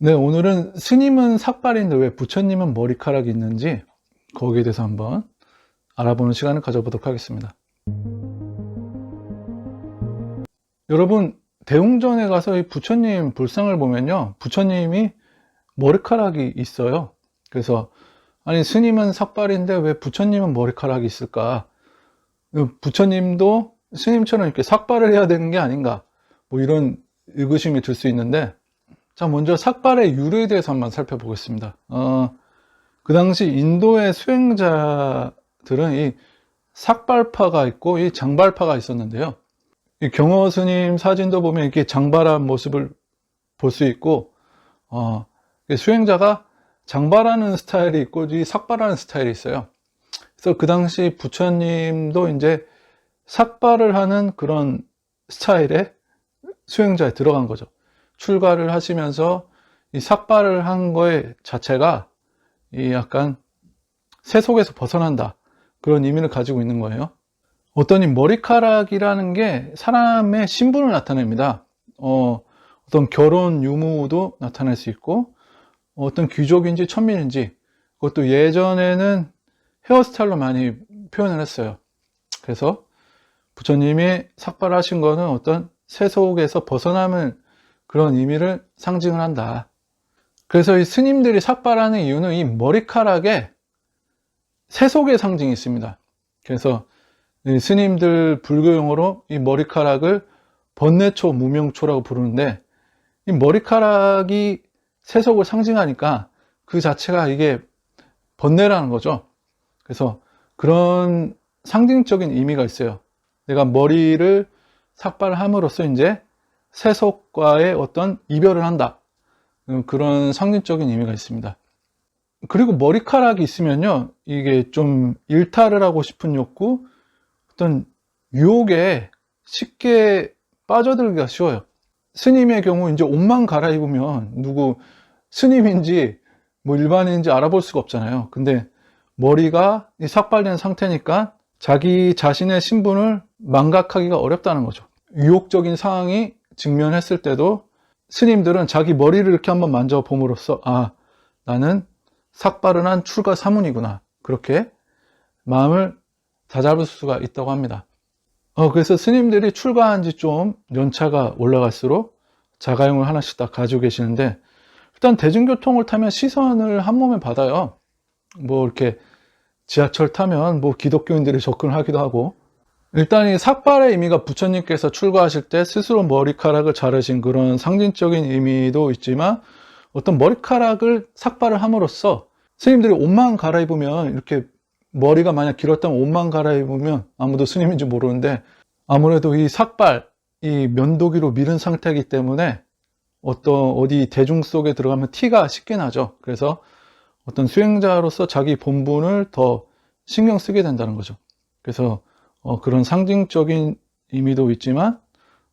네, 오늘은 스님은 삭발인데 왜 부처님은 머리카락이 있는지 거기에 대해서 한번 알아보는 시간을 가져보도록 하겠습니다. 여러분, 대웅전에 가서 이 부처님 불상을 보면요, 부처님이 머리카락이 있어요. 그래서 아니 스님은 삭발인데 왜 부처님은 머리카락이 있을까? 부처님도 스님처럼 이렇게 삭발을 해야 되는 게 아닌가? 뭐 이런 의구심이 들 수 있는데, 자, 먼저 삭발의 유래에 대해서 한번 살펴보겠습니다. 그 당시 인도의 수행자들은 이 삭발파가 있고 이 장발파가 있었는데요. 이 경허 스님 사진도 보면 이렇게 장발한 모습을 볼 수 있고, 수행자가 장발하는 스타일이 있고 이 삭발하는 스타일이 있어요. 그래서 그 당시 부처님도 이제 삭발을 하는 그런 스타일의 수행자에 들어간 거죠. 출가를 하시면서 이 삭발을 한 거에 자체가 이 약간 세속에서 벗어난다, 그런 의미를 가지고 있는 거예요. 어떤 이 머리카락이라는 게 사람의 신분을 나타냅니다. 어떤 결혼 유무도 나타낼 수 있고, 어떤 귀족인지 천민인지, 그것도 예전에는 헤어스타일로 많이 표현을 했어요. 그래서 부처님이 삭발하신 거는 어떤 세속에서 벗어남을, 그런 의미를 상징을 한다. 그래서 이 스님들이 삭발하는 이유는 이 머리카락에 세속의 상징이 있습니다. 그래서 이 스님들 불교 용어로 이 머리카락을 번뇌초, 무명초라고 부르는데, 이 머리카락이 세속을 상징하니까 그 자체가 이게 번뇌라는 거죠. 그래서 그런 상징적인 의미가 있어요. 내가 머리를 삭발함으로써 이제 세속과의 어떤 이별을 한다, 그런 상징적인 의미가 있습니다. 그리고 머리카락이 있으면요, 이게 좀 일탈을 하고 싶은 욕구, 어떤 유혹에 쉽게 빠져들기가 쉬워요. 스님의 경우 이제 옷만 갈아입으면 누구 스님인지 뭐 일반인인지 알아볼 수가 없잖아요. 근데 머리가 삭발된 상태니까 자기 자신의 신분을 망각하기가 어렵다는 거죠. 유혹적인 상황이 직면했을 때도 스님들은 자기 머리를 이렇게 한번 만져봄으로써 나는 삭발을 한 출가 사문이구나, 그렇게 마음을 다잡을 수가 있다고 합니다. 그래서 스님들이 출가한 지 좀 연차가 올라갈수록 자가용을 하나씩 다 가지고 계시는데, 일단 대중교통을 타면 시선을 한 몸에 받아요. 뭐 이렇게 지하철 타면 뭐 기독교인들이 접근을 하기도 하고, 일단 이 삭발의 의미가 부처님께서 출가하실 때 스스로 머리카락을 자르신 그런 상징적인 의미도 있지만, 어떤 머리카락을 삭발을 함으로써 스님들이 옷만 갈아입으면, 이렇게 머리가 만약 길었다면 옷만 갈아입으면 아무도 스님인지 모르는데, 아무래도 이 삭발, 이 면도기로 밀은 상태이기 때문에 어디 대중 속에 들어가면 티가 쉽게 나죠. 그래서 어떤 수행자로서 자기 본분을 더 신경 쓰게 된다는 거죠. 그래서 그런 상징적인 의미도 있지만,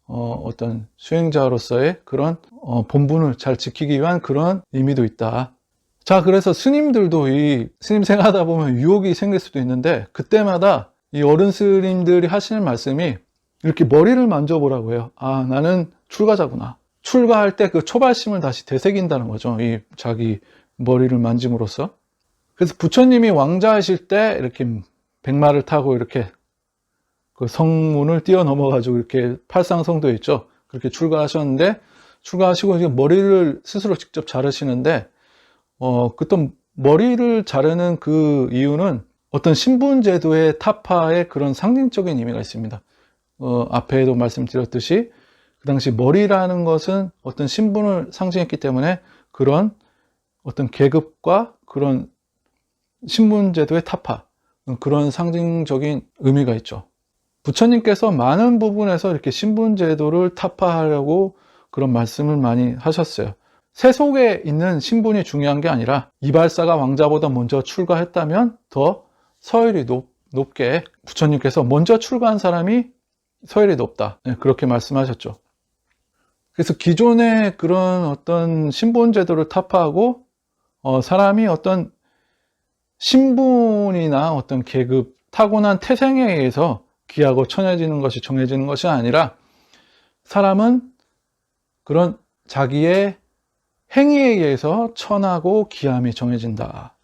어떤 수행자로서의 그런 본분을 잘 지키기 위한 그런 의미도 있다. 자, 그래서 스님들도 이 스님 생활하다 보면 유혹이 생길 수도 있는데, 그때마다 이 어른 스님들이 하시는 말씀이 이렇게 머리를 만져보라고 해요. 나는 출가자구나. 출가할 때 그 초발심을 다시 되새긴다는 거죠. 이 자기 머리를 만짐으로써. 그래서 부처님이 왕자하실 때 이렇게 백마를 타고 이렇게 그 성문을 뛰어넘어가지고 이렇게 팔상성도에 있죠. 그렇게 출가하셨는데, 출가하시고 이제 머리를 스스로 직접 자르시는데, 그때 머리를 자르는 그 이유는 어떤 신분제도의 타파의 그런 상징적인 의미가 있습니다. 앞에도 말씀드렸듯이 그 당시 머리라는 것은 어떤 신분을 상징했기 때문에 그런 어떤 계급과 그런 신분제도의 타파, 그런 상징적인 의미가 있죠. 부처님께서 많은 부분에서 이렇게 신분제도를 타파하려고 그런 말씀을 많이 하셨어요. 세속에 있는 신분이 중요한 게 아니라, 이발사가 왕자보다 먼저 출가했다면 더 서열이 높게, 부처님께서 먼저 출가한 사람이 서열이 높다, 그렇게 말씀하셨죠. 그래서 기존의 그런 어떤 신분제도를 타파하고, 사람이 어떤 신분이나 어떤 계급, 타고난 태생에 의해서 귀하고 천해지는 것이 정해지는 것이 아니라, 사람은 그런 자기의 행위에 의해서 천하고 기함이 정해진다.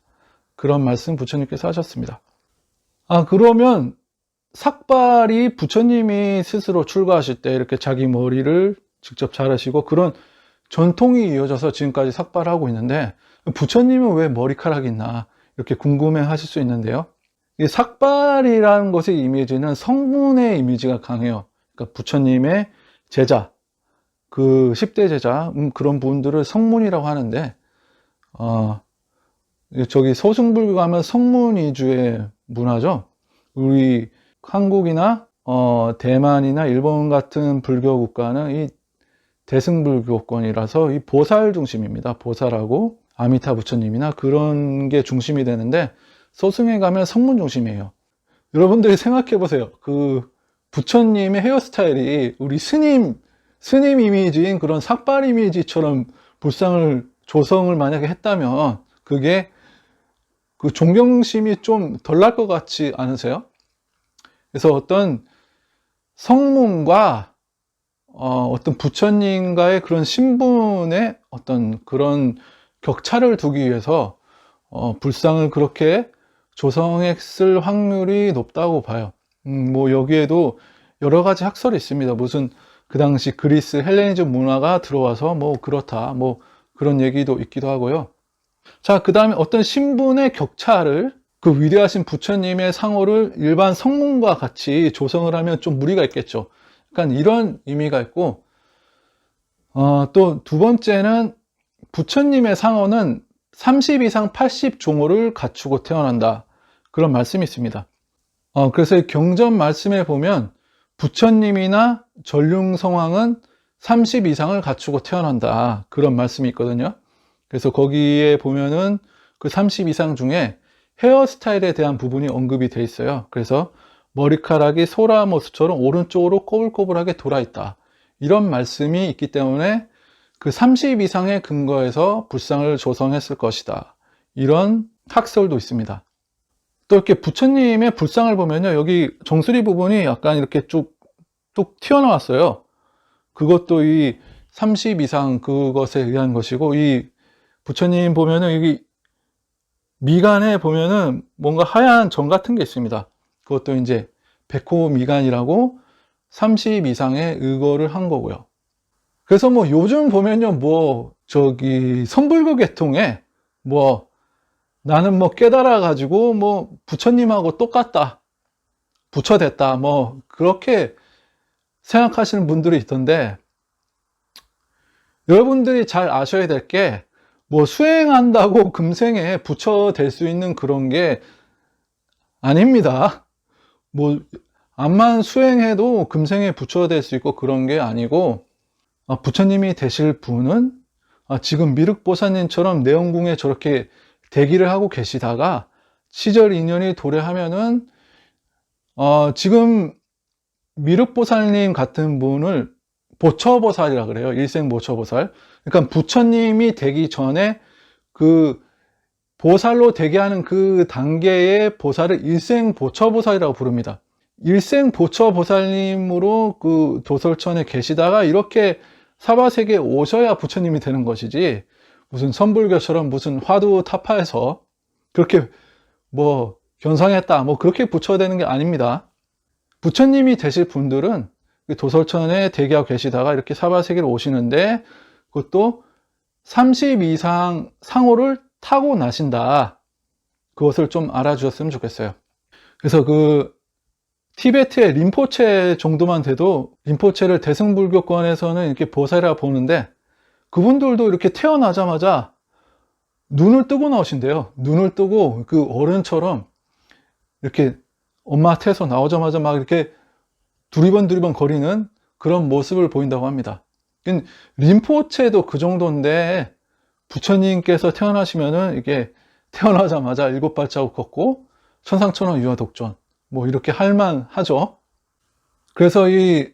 그런 말씀 부처님께서 하셨습니다. 그러면 삭발이 부처님이 스스로 출가하실 때 이렇게 자기 머리를 직접 자르시고 그런 전통이 이어져서 지금까지 삭발하고 있는데, 부처님은 왜 머리카락이 있나 이렇게 궁금해 하실 수 있는데요. 이 삭발이라는 것의 이미지는 성문의 이미지가 강해요. 그러니까 부처님의 제자, 그 10대 제자, 그런 분들을 성문이라고 하는데, 저기 서승불교 가면 성문 위주의 문화죠. 우리 한국이나 대만이나 일본 같은 불교 국가는 이 대승불교권이라서 이 보살 중심입니다. 보살하고 아미타 부처님이나 그런 게 중심이 되는데, 서승에 가면 성문 중심이에요. 여러분들이 생각해 보세요. 그 부처님의 헤어스타일이 우리 스님 이미지인 그런 삭발 이미지처럼 조성을 만약에 했다면 그게 그 존경심이 좀 덜 날 것 같지 않으세요? 그래서 어떤 성문과 어떤 부처님과의 그런 신분의 어떤 그런 격차를 두기 위해서 불상을 그렇게 조성했을 확률이 높다고 봐요. 뭐 여기에도 여러 가지 학설이 있습니다. 무슨 그 당시 그리스 헬레니즘 문화가 들어와서 뭐 그렇다, 뭐 그런 얘기도 있기도 하고요. 자, 그 다음에 어떤 신분의 격차를, 그 위대하신 부처님의 상호를 일반 성문과 같이 조성을 하면 좀 무리가 있겠죠. 그러니까 이런 의미가 있고, 또 두 번째는 부처님의 상호는 30 이상 80 종호를 갖추고 태어난다. 그런 말씀이 있습니다. 그래서 이 경전 말씀에 보면 부처님이나 전륜성왕은 30 이상을 갖추고 태어난다. 그런 말씀이 있거든요. 그래서 거기에 보면은 그 30 이상 중에 헤어스타일에 대한 부분이 언급이 돼 있어요. 그래서 머리카락이 소라모스처럼 오른쪽으로 꼬불꼬불하게 돌아 있다. 이런 말씀이 있기 때문에 그 30 이상의 근거에서 불상을 조성했을 것이다. 이런 학설도 있습니다. 또 이렇게 부처님의 불상을 보면요, 여기 정수리 부분이 약간 이렇게 쭉 튀어나왔어요. 그것도 이 30 이상 그것에 의한 것이고, 이 부처님 보면은 여기 미간에 보면은 뭔가 하얀 점 같은 게 있습니다. 그것도 이제 백호 미간이라고 30 이상의 의거를 한 거고요. 그래서 뭐 요즘 보면요, 뭐 저기 선불교 계통에 뭐 나는 뭐 깨달아 가지고 뭐 부처님하고 똑같다, 부처 됐다, 뭐 그렇게 생각하시는 분들이 있던데, 여러분들이 잘 아셔야 될 게, 뭐 수행한다고 금생에 부처 될 수 있는 그런 게 아닙니다. 뭐 암만 수행해도 금생에 부처 될 수 있고 그런 게 아니고, 부처님이 되실 분은 지금 미륵보사님처럼 내원궁에 저렇게 대기를 하고 계시다가 시절 인연이 도래하면은 지금 미륵보살님 같은 분을 보처보살이라 그래요. 일생 보처보살. 그러니까 부처님이 되기 전에 그 보살로 되게 하는 그 단계의 보살을 일생 보처보살이라고 부릅니다. 일생 보처보살님으로 그 도솔천에 계시다가 이렇게 사바세계에 오셔야 부처님이 되는 것이지, 무슨 선불교처럼 무슨 화두 타파해서 그렇게 뭐 견성했다, 뭐 그렇게 부처 되는 게 아닙니다. 부처님이 되실 분들은 도솔천에 대기하고 계시다가 이렇게 사바세계로 오시는데, 그것도 30 이상 상호를 타고 나신다. 그것을 좀 알아주셨으면 좋겠어요. 그래서 그 티베트의 림포체 정도만 돼도, 림포체를 대승불교권에서는 이렇게 보살이라 보는데, 그분들도 이렇게 태어나자마자 눈을 뜨고 나오신대요. 눈을 뜨고 그 어른처럼 이렇게 엄마 태에서 나오자마자 막 이렇게 두리번 거리는 그런 모습을 보인다고 합니다. 림포체도 그 정도인데, 부처님께서 태어나시면은 이게 태어나자마자 7발자국 걷고 천상천하 유아독존, 뭐 이렇게 할만 하죠. 그래서 이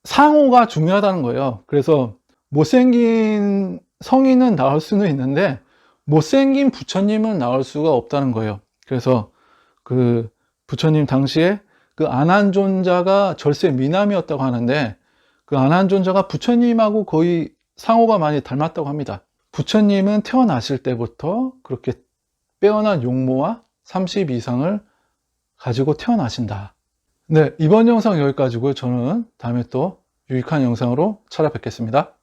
상호가 중요하다는 거예요. 그래서 못생긴 성인은 나올 수는 있는데 못생긴 부처님은 나올 수가 없다는 거예요. 그래서 그 부처님 당시에 그 안한존자가 절세 미남이었다고 하는데, 그 안한존자가 부처님하고 거의 상호가 많이 닮았다고 합니다. 부처님은 태어나실 때부터 그렇게 빼어난 용모와 30 이상을 가지고 태어나신다. 네, 이번 영상 여기까지고요. 저는 다음에 또 유익한 영상으로 찾아뵙겠습니다.